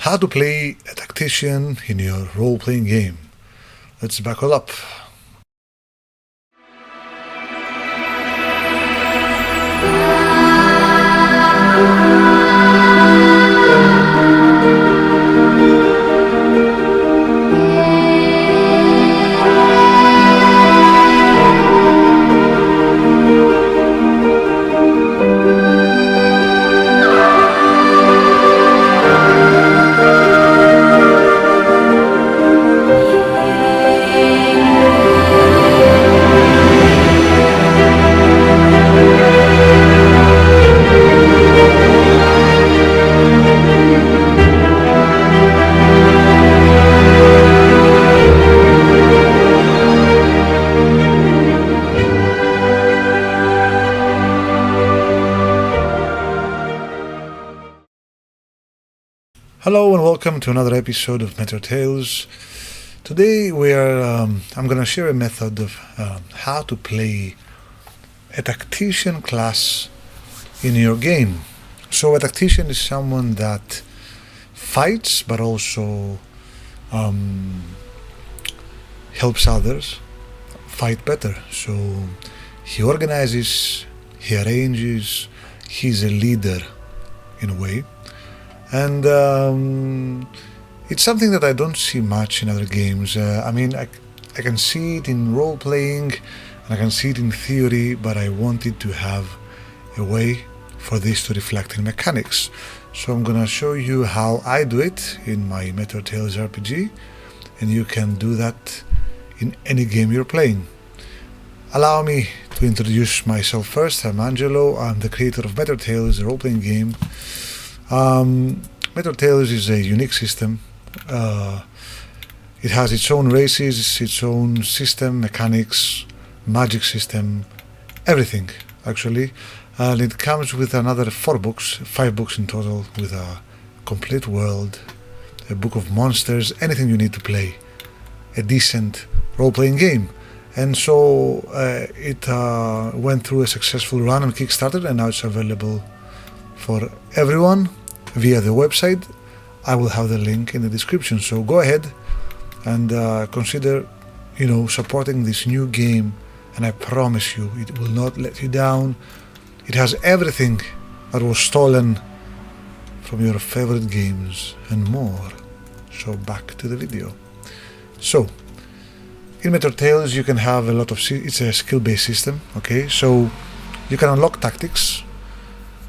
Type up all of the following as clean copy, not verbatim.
how to play a tactician in your role-playing game. Let's buckle up. Hello and welcome to another episode of Meta Tales. Today I'm going to share a method of how to play a tactician class in your game. So a tactician is someone that fights but also helps others fight better. So he organizes, he arranges, he's a leader in a way. And it's something that I don't see much in other games. I can see it in role-playing and I can see it in theory, but I wanted to have a way for this to reflect in mechanics. So I'm gonna show you how I do it in my Meta Tales RPG, and you can do that in any game you're playing. Allow me to introduce myself first. I'm Angelo. I'm the creator of Meta Tales, a role-playing game. Meta Tales is a unique system. It has its own races, its own system, mechanics, magic system, everything actually. And it comes with another 5 books in total, with a complete world, a book of monsters, anything you need to play a decent role-playing game. And so it went through a successful run on Kickstarter, and now it's available for everyone via the website. I will have the link in the description, so go ahead and consider supporting this new game, and I promise you it will not let you down. It has everything that was stolen from your favorite games and more. So back to the video. So in Meta Tales you can have a lot of it's a skill-based system, okay? So you can unlock tactics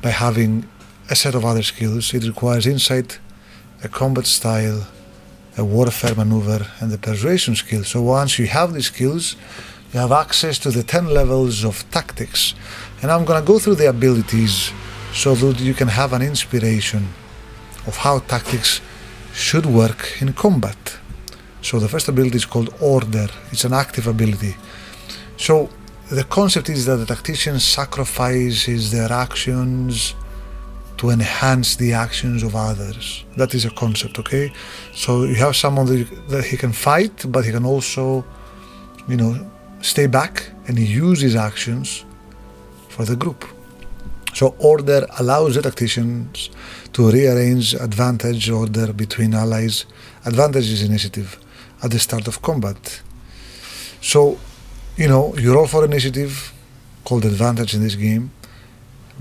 by having a set of other skills. It requires insight, a combat style, a warfare maneuver, and a persuasion skill. So once you have these skills, you have access to the 10 levels of tactics. And I'm gonna go through the abilities so that you can have an inspiration of how tactics should work in combat. So the first ability is called Order. It's an active ability. So the concept is that the tactician sacrifices their actions to enhance the actions of others. That is a concept, okay? So you have someone that he can fight, but he can also, stay back and use his actions for the group. So Order allows the tacticians to rearrange advantage order between allies. Advantage is initiative at the start of combat. So, you roll for initiative, called advantage in this game.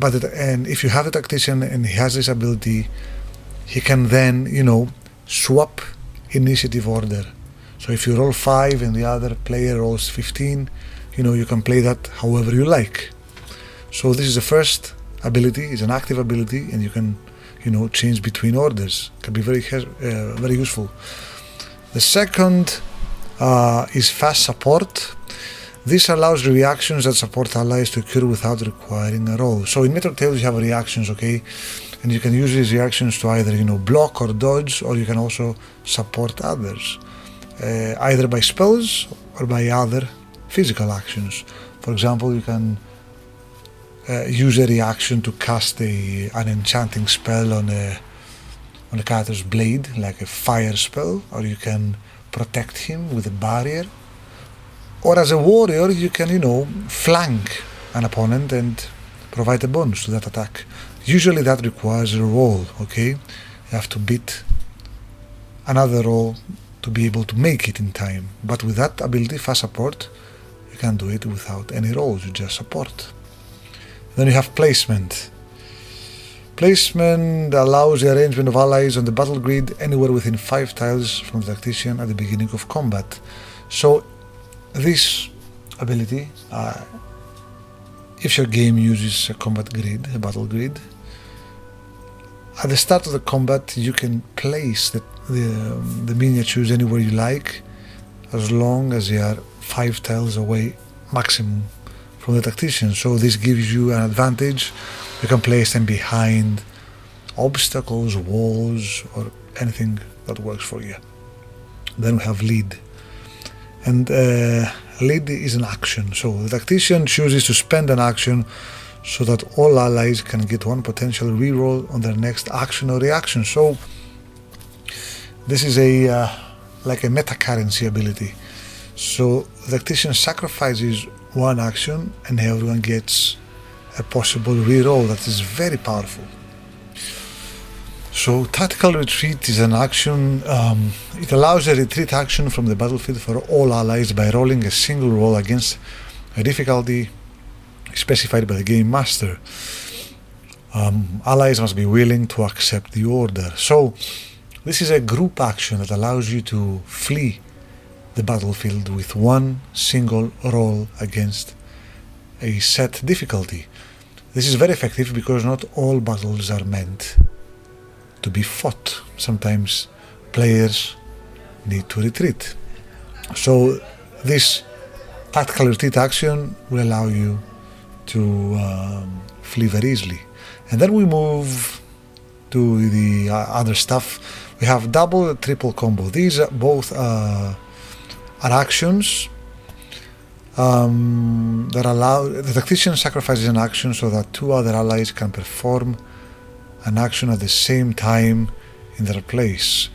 And if you have a tactician and he has this ability, he can then, swap initiative order. So if you roll 5 and the other player rolls 15, you can play that however you like. So this is the first ability. It's an active ability, and you can, change between orders. It can be very useful. The second is fast support. This allows reactions that support allies to occur without requiring a roll. So in Meta Tales you have reactions, okay? And you can use these reactions to either, block or dodge, or you can also support others, either by spells or by other physical actions. For example, you can use a reaction to cast an enchanting spell on a character's blade, like a fire spell, or you can protect him with a barrier. Or as a warrior, you can, flank an opponent and provide a bonus to that attack. Usually that requires a roll, okay? You have to beat another roll to be able to make it in time. But with that ability, fast support, you can do it without any rolls, you just support. Then you have placement. Placement allows the arrangement of allies on the battle grid anywhere within 5 tiles from the tactician at the beginning of combat. So this ability, if your game uses a combat grid, a battle grid, at the start of the combat you can place the miniatures anywhere you like, as long as they are 5 tiles away maximum from the tactician. So this gives you an advantage. You can place them behind obstacles, walls, or anything that works for you. Then we have lead. And lead is an action. So the tactician chooses to spend an action so that all allies can get one potential reroll on their next action or reaction. So this is like a meta currency ability. So the tactician sacrifices one action and everyone gets a possible reroll that is very powerful. So tactical retreat is an action. It allows a retreat action from the battlefield for all allies by rolling a single roll against a difficulty specified by the game master. Allies must be willing to accept the order. So this is a group action that allows you to flee the battlefield with one single roll against a set difficulty. This is very effective because not all battles are meant to be fought. Sometimes players need to retreat. So this tactical retreat action will allow you to flee very easily. And then we move to the other stuff. We have double and triple combo. These are both are actions that allow the tactician sacrifices an action so that 2 other allies can perform an action at the same time in their place.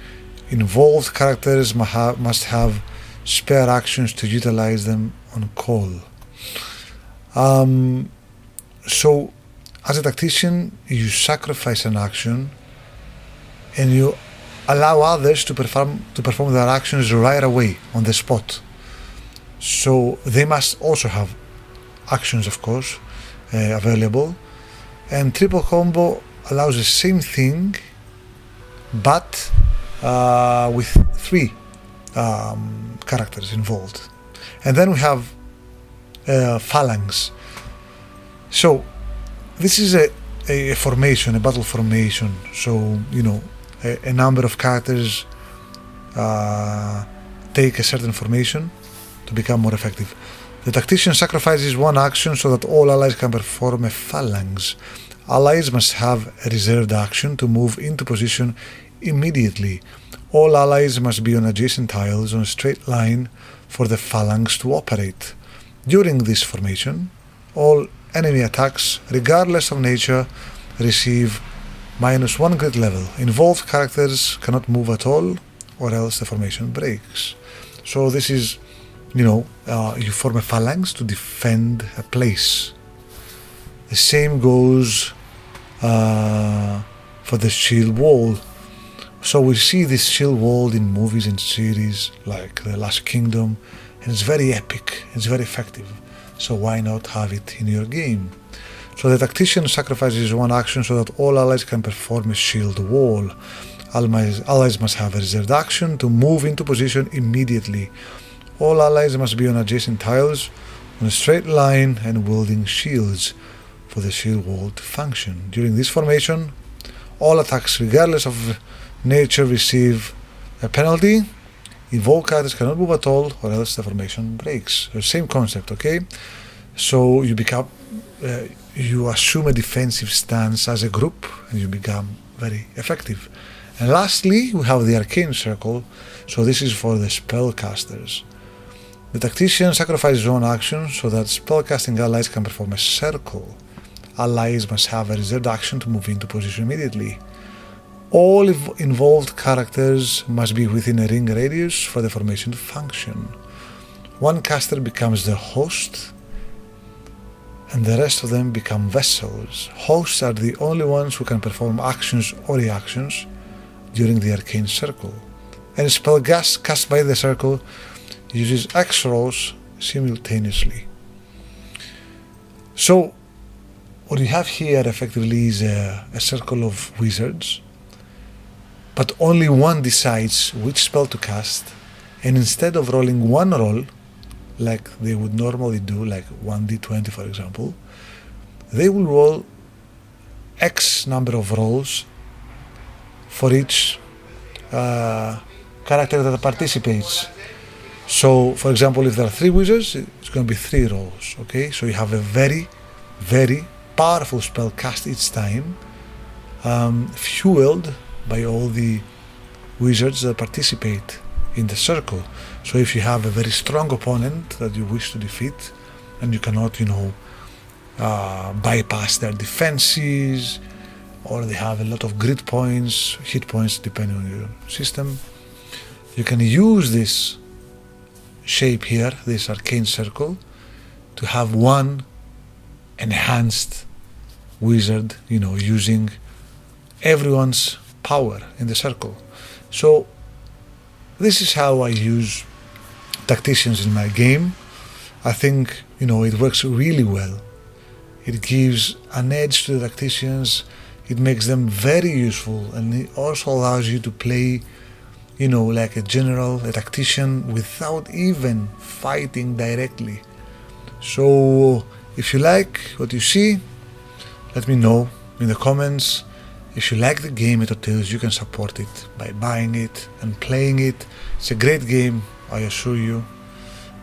Involved characters must have spare actions to utilize them on call. So as a tactician, you sacrifice an action and you allow others to perform their actions right away on the spot. So they must also have actions, of course, available. And triple combo allows the same thing, but with 3 characters involved. And then we have phalanx. So this is a formation, a battle formation. So, a number of characters take a certain formation to become more effective. The tactician sacrifices one action so that all allies can perform a phalanx. Allies must have a reserved action to move into position immediately. All allies must be on adjacent tiles on a straight line for the phalanx to operate. During this formation, all enemy attacks, regardless of nature, receive -1 grid level. Involved characters cannot move at all, or else the formation breaks. So this is, you form a phalanx to defend a place. The same goes for the shield wall. So we see this shield wall in movies and series like The Last Kingdom, and it's very epic, it's very effective. So why not have it in your game? So the tactician sacrifices one action so that all allies can perform a shield wall. Allies must have a reserved action to move into position immediately. All allies must be on adjacent tiles on a straight line and wielding shields for the shield wall to function. During this formation, all attacks, regardless of nature, receive a penalty. Involved characters cannot move at all, or else the formation breaks. The same concept, okay? So you assume a defensive stance as a group, and you become very effective. And lastly, we have the arcane circle. So this is for the spellcasters. The tactician sacrifices one action so that spellcasting allies can perform a circle. Allies must have a reserved action to move into position immediately. All involved characters must be within a ring radius for the formation to function. One caster becomes the host, and the rest of them become vessels. Hosts are the only ones who can perform actions or reactions during the arcane circle. and spell cast by the circle uses X rows simultaneously. So what you have here effectively is a circle of wizards, but only one decides which spell to cast, and instead of rolling one roll like they would normally do, like 1d20 for example, they will roll X number of rolls for each character that participates. So for example, if there are 3 wizards, it's going to be 3 rolls, okay? So you have a very, very powerful spell cast each time, fueled by all the wizards that participate in the circle. So if you have a very strong opponent that you wish to defeat and you cannot, bypass their defenses, or they have a lot of grit points, hit points depending on your system, you can use this shape here, this arcane circle, to have one enhanced wizard, using everyone's power in the circle. So this is how I use tacticians in my game. I think, it works really well. It gives an edge to the tacticians, it makes them very useful, and it also allows you to play, like a general, a tactician, without even fighting directly. So if you like what you see, let me know in the comments. If you like the game Etotiles, you can support it by buying it and playing it. It's a great game, I assure you.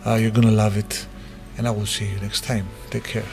You're gonna love it, and I will see you next time. Take care.